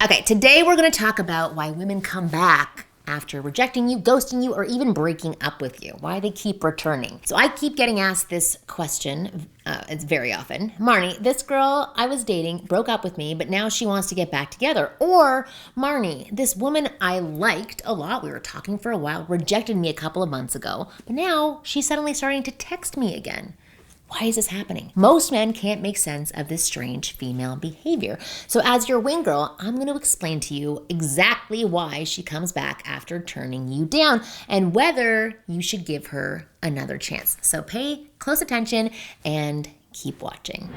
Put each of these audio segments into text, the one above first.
Okay, today we're going to talk about why women come back after rejecting you, ghosting you, or even breaking up with you. Why they keep returning. So I keep getting asked this question, it's very often. Marni, this girl I was dating broke up with me, but now she wants to get back together. Or, Marni, this woman I liked a lot, we were talking for a while, rejected me a couple of months ago, but now she's suddenly starting to text me again. Why is this happening? Most men can't make sense of this strange female behavior. So as your wing girl, I'm going to explain to you exactly why she comes back after turning you down and whether you should give her another chance. So pay close attention and keep watching.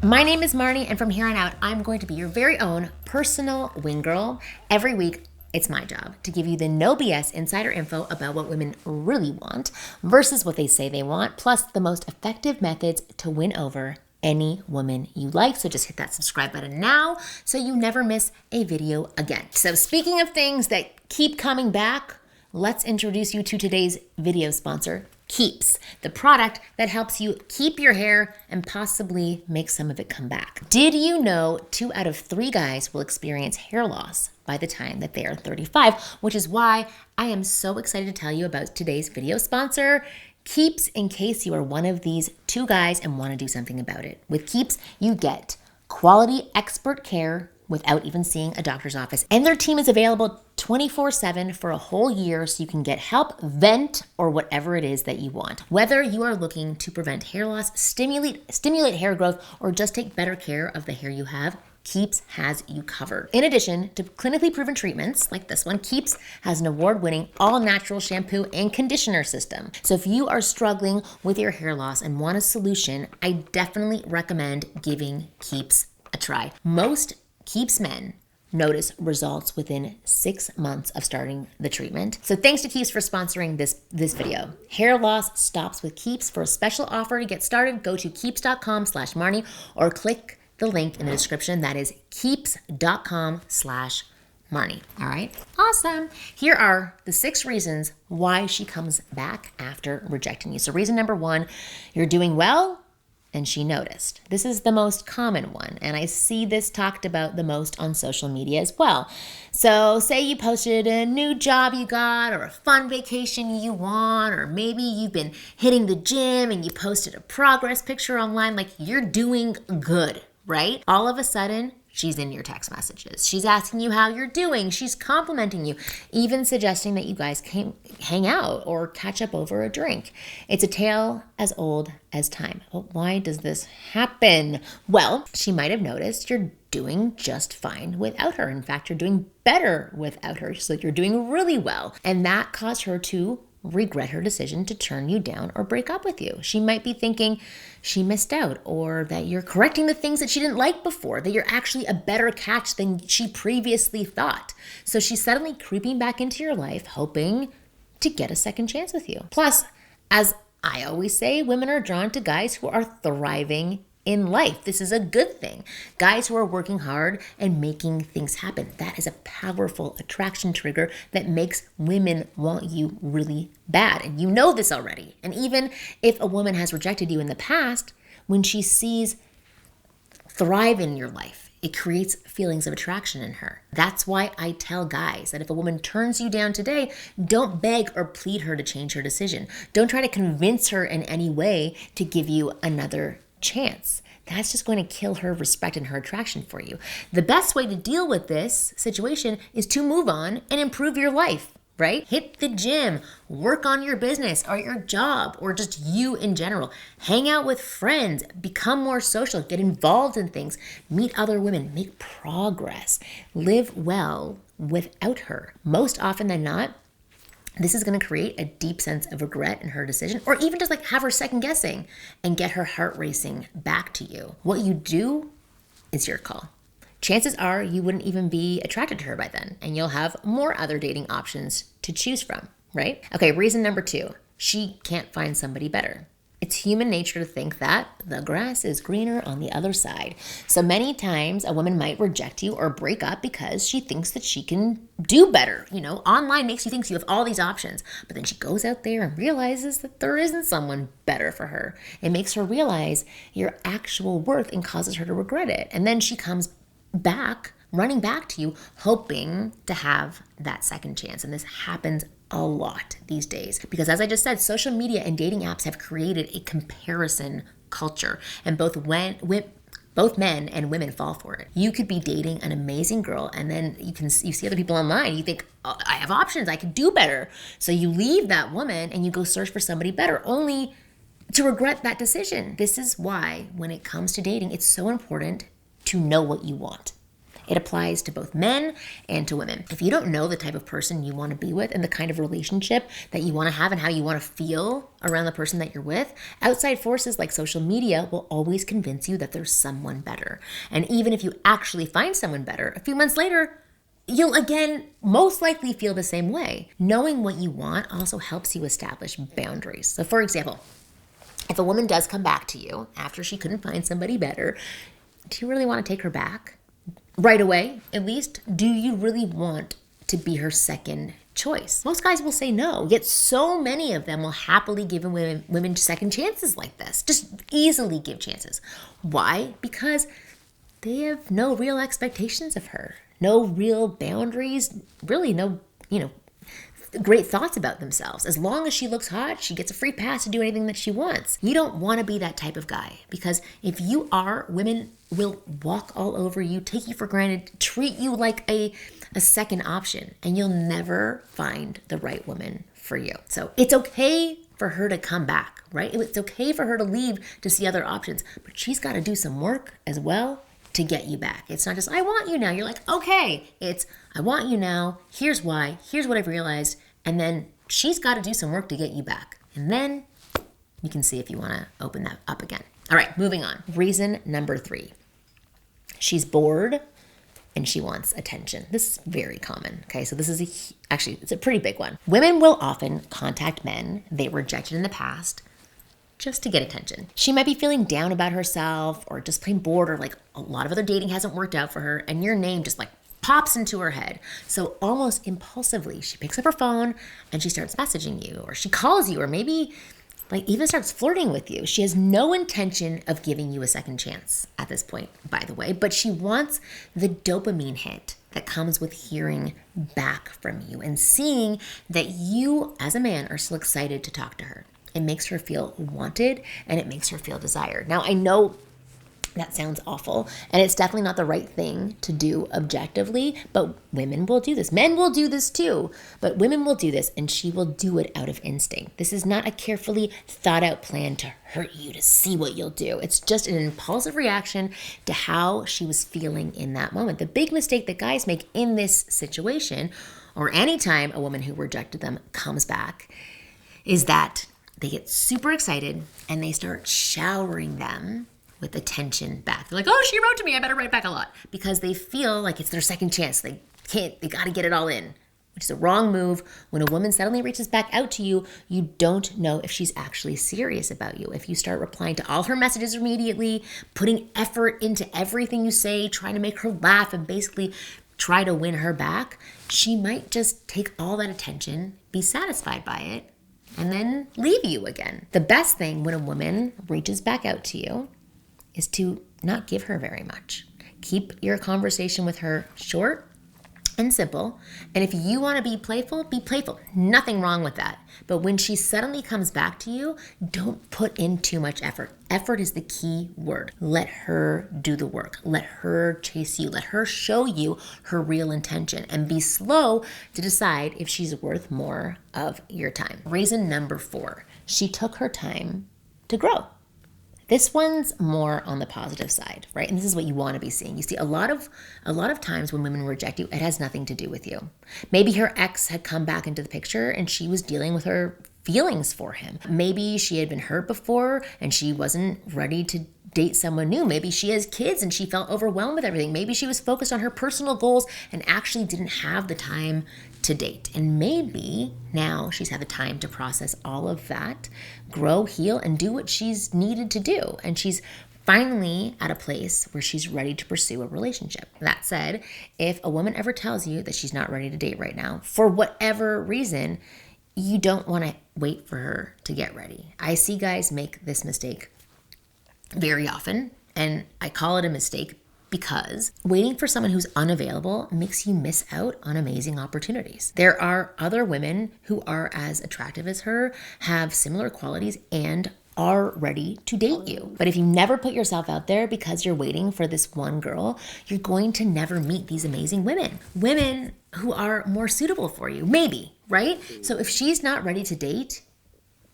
My name is Marni, and from here on out, I'm going to be your very own personal wing girl. Every week, it's my job to give you the no BS insider info about what women really want versus what they say they want, plus the most effective methods to win over any woman you like. So just hit that subscribe button now so you never miss a video again. So speaking of things that keep coming back, let's introduce you to today's video sponsor, Keeps, the product that helps you keep your hair and possibly make some of it come back. Did you know 2 out of 3 guys will experience hair loss by the time that they are 35, which is why I am so excited to tell you about today's video sponsor, Keeps, in case you are one of these 2 guys and want to do something about it. With Keeps, you get quality expert care without even seeing a doctor's office. And their team is available 24/7 for a whole year so you can get help, vent, or whatever it is that you want. Whether you are looking to prevent hair loss, stimulate hair growth, or just take better care of the hair you have, Keeps has you covered. In addition to clinically proven treatments like this one, Keeps has an award-winning all-natural shampoo and conditioner system. So if you are struggling with your hair loss and want a solution, I definitely recommend giving Keeps a try. Most Keeps men notice results within 6 months of starting the treatment. So thanks to Keeps for sponsoring this video. Hair loss stops with Keeps. For a special offer to get started, go to keeps.com/Marni or click the link in the description. That is keeps.com/Marni. All right, awesome. Here are the 6 reasons why she comes back after rejecting you. So reason number 1, you're doing well and she noticed. This is the most common one, and I see this talked about the most on social media as well. So say you posted a new job you got, or a fun vacation you want, or maybe you've been hitting the gym and you posted a progress picture online, like you're doing good, right? All of a sudden, she's in your text messages. She's asking you how you're doing. She's complimenting you, even suggesting that you guys can hang out or catch up over a drink. It's a tale as old as time. But why does this happen? Well, she might have noticed you're doing just fine without her. In fact, you're doing better without her. So you're doing really well. And that caused her to regret her decision to turn you down or break up with you. She might be thinking she missed out, or that you're correcting the things that she didn't like before, that you're actually a better catch than she previously thought. So she's suddenly creeping back into your life, hoping to get a second chance with you. Plus, as I always say, women are drawn to guys who are thriving in life. This is a good thing. Guys who are working hard and making things happen. That is a powerful attraction trigger that makes women want you really bad. And you know this already. And even if a woman has rejected you in the past, when she sees thrive in your life, it creates feelings of attraction in her. That's why I tell guys that if a woman turns you down today, don't beg or plead her to change her decision. Don't try to convince her in any way to give you another chance. That's just going to kill her respect and her attraction for you. The best way to deal with this situation is to move on and improve your life, right? Hit the gym, work on your business or your job, or just you in general. Hang out with friends, become more social, get involved in things, meet other women, make progress, live well without her. Most often than not, this is going to create a deep sense of regret in her decision, or even just like have her second guessing and get her heart racing back to you. What you do is your call. Chances are you wouldn't even be attracted to her by then, and you'll have more other dating options to choose from, right? Okay, reason number 2, she can't find somebody better. It's human nature to think that the grass is greener on the other side. So many times a woman might reject you or break up because she thinks that she can do better. You know, online makes you think you have all these options, but then she goes out there and realizes that there isn't someone better for her. It makes her realize your actual worth and causes her to regret it. And then she comes running back to you, hoping to have that second chance. And this happens a lot these days because, as I just said, social media and dating apps have created a comparison culture, and both men and women fall for it. You could be dating an amazing girl, and then you see other people online. You think, oh, I have options. I could do better. So you leave that woman and you go search for somebody better, only to regret that decision. This is why, when it comes to dating, it's so important to know what you want. It applies to both men and to women. If you don't know the type of person you want to be with and the kind of relationship that you want to have and how you want to feel around the person that you're with, outside forces like social media will always convince you that there's someone better. And even if you actually find someone better, a few months later, you'll again most likely feel the same way. Knowing what you want also helps you establish boundaries. So for example, if a woman does come back to you after she couldn't find somebody better, do you really want to take her back? Right away, at least, do you really want to be her second choice? Most guys will say no, yet so many of them will happily give women second chances like this. Just easily give chances. Why? Because they have no real expectations of her, no real boundaries, really no, great thoughts about themselves. As long as she looks hot, she gets a free pass to do anything that she wants. You don't want to be that type of guy, because if you are, women will walk all over you, take you for granted, treat you like a second option, and you'll never find the right woman for you. So it's okay for her to come back, right? It's okay for her to leave to see other options, but she's got to do some work as well to get you back. It's not just, I want you now. You're like, okay. It's, I want you now. Here's why. Here's what I've realized. And then she's got to do some work to get you back. And then you can see if you want to open that up again. All right, moving on. Reason number 3. She's bored and she wants attention. This is very common. Okay, so this is it's a pretty big one. Women will often contact men they rejected in the past just to get attention. She might be feeling down about herself or just plain bored, or like a lot of other dating hasn't worked out for her, and your name just like pops into her head. So almost impulsively, she picks up her phone and she starts messaging you, or she calls you, or maybe like even starts flirting with you. She has no intention of giving you a second chance at this point, by the way, but she wants the dopamine hit that comes with hearing back from you and seeing that you as a man are still excited to talk to her. It makes her feel wanted and it makes her feel desired. Now, I know that sounds awful, and it's definitely not the right thing to do objectively, but women will do this. Men will do this too, but women will do this, and she will do it out of instinct. This is not a carefully thought out plan to hurt you, to see what you'll do. It's just an impulsive reaction to how she was feeling in that moment. The big mistake that guys make in this situation, or anytime a woman who rejected them comes back, is that they get super excited and they start showering them with attention back. They're like, oh, she wrote to me, I better write back a lot, because they feel like it's their second chance. They got to get it all in, which is a wrong move. When a woman suddenly reaches back out to you, you don't know if she's actually serious about you. If you start replying to all her messages immediately, putting effort into everything you say, trying to make her laugh and basically try to win her back, she might just take all that attention, be satisfied by it, and then leave you again. The best thing when a woman reaches back out to you is to not give her very much. Keep your conversation with her short and simple. And if you want to be playful, be playful. Nothing wrong with that. But when she suddenly comes back to you, don't put in too much effort. Effort is the key word. Let her do the work. Let her chase you. Let her show you her real intention, and be slow to decide if she's worth more of your time. Reason number 4, she took her time to grow. This one's more on the positive side, right? And this is what you want to be seeing. You see, a lot of times when women reject you, it has nothing to do with you. Maybe her ex had come back into the picture and she was dealing with her feelings for him. Maybe she had been hurt before and she wasn't ready to date someone new. Maybe she has kids and she felt overwhelmed with everything. Maybe she was focused on her personal goals and actually didn't have the time to date. And maybe now she's had the time to process all of that, grow, heal, and do what she's needed to do. And she's finally at a place where she's ready to pursue a relationship. That said, if a woman ever tells you that she's not ready to date right now, for whatever reason, you don't want to wait for her to get ready. I see guys make this mistake very often, and I call it a mistake because waiting for someone who's unavailable makes you miss out on amazing opportunities. There are other women who are as attractive as her, have similar qualities, and are ready to date you. But if you never put yourself out there because you're waiting for this one girl, you're going to never meet these amazing women who are more suitable for you, maybe, right? So if she's not ready to date,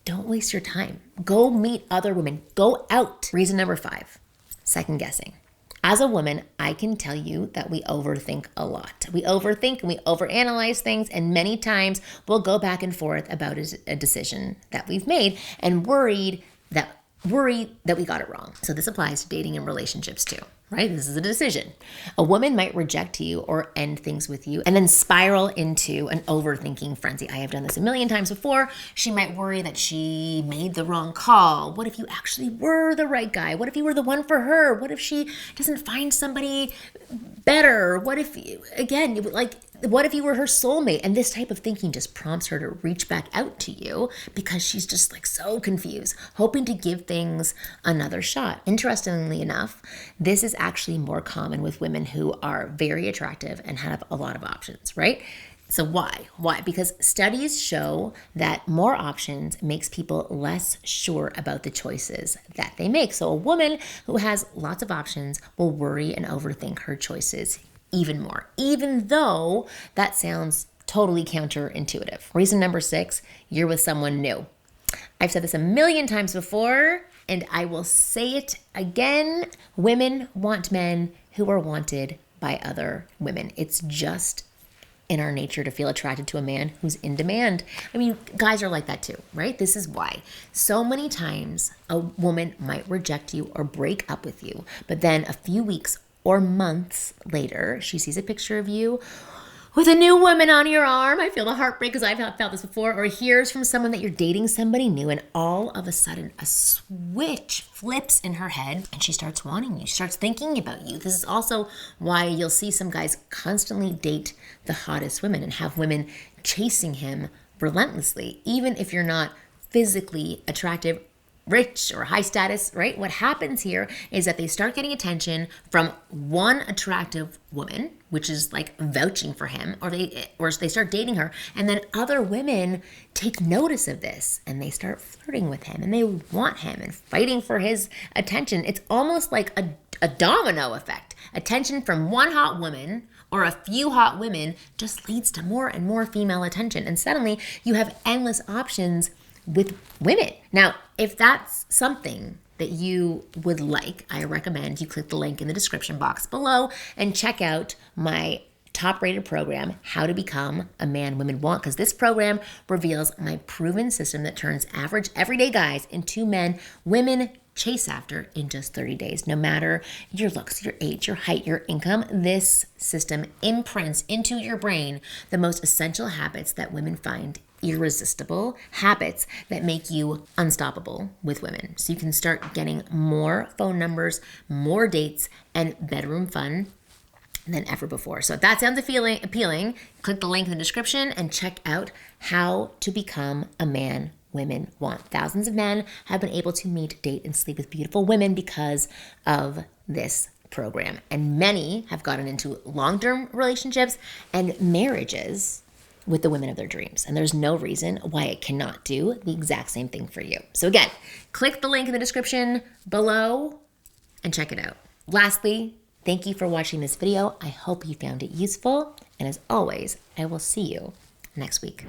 don't waste your time. Go meet other women. Go out. Reason number 5, second guessing. As a woman, I can tell you that we overthink a lot. We overthink and we overanalyze things, and many times we'll go back and forth about a decision that we've made and worry that we got it wrong. So this applies to dating and relationships too, right? This is a decision. A woman might reject you or end things with you and then spiral into an overthinking frenzy. I have done this a million times before. She might worry that she made the wrong call. What if you actually were the right guy? What if you were the one for her? What if she doesn't find somebody better? What if, again, what if you were her soulmate? And this type of thinking just prompts her to reach back out to you because she's just so confused, hoping to give things another shot. Interestingly enough, this is actually more common with women who are very attractive and have a lot of options, right? So why? Because studies show that more options makes people less sure about the choices that they make. So a woman who has lots of options will worry and overthink her choices even more, even though that sounds totally counterintuitive. Reason number 6, you're with someone new. I've said this a million times before, and I will say it again. Women want men who are wanted by other women. It's just in our nature to feel attracted to a man who's in demand. I mean, guys are like that too, right? This is why so many times a woman might reject you or break up with you, but then a few weeks or months later, she sees a picture of you with a new woman on your arm. I feel the heartbreak because I've felt this before. Or hears from someone that you're dating somebody new, and all of a sudden a switch flips in her head and she starts wanting you. She starts thinking about you. This is also why you'll see some guys constantly date the hottest women and have women chasing him relentlessly, even if you're not physically attractive, rich, or high status, right? What happens here is that they start getting attention from one attractive woman, which is vouching for him, or they start dating her, and then other women take notice of this and they start flirting with him and they want him and fighting for his attention. It's almost like a domino effect. Attention from one hot woman or a few hot women just leads to more and more female attention, and suddenly you have endless options with women. Now, if that's something that you would like, I recommend you click the link in the description box below and check out my top-rated program, How to Become a Man Women Want, because this program reveals my proven system that turns average, everyday guys into men women chase after in just 30 days. No matter your looks, your age, your height, your income, this system imprints into your brain the most essential habits that women find irresistible, habits that make you unstoppable with women. So you can start getting more phone numbers, more dates, and bedroom fun than ever before. So if that sounds appealing, click the link in the description and check out How to Become a Man Women Want. Thousands of men have been able to meet, date, and sleep with beautiful women because of this program. And many have gotten into long-term relationships and marriages with the women of their dreams. And there's no reason why it cannot do the exact same thing for you. So again, click the link in the description below and check it out. Lastly, thank you for watching this video. I hope you found it useful. And as always, I will see you next week.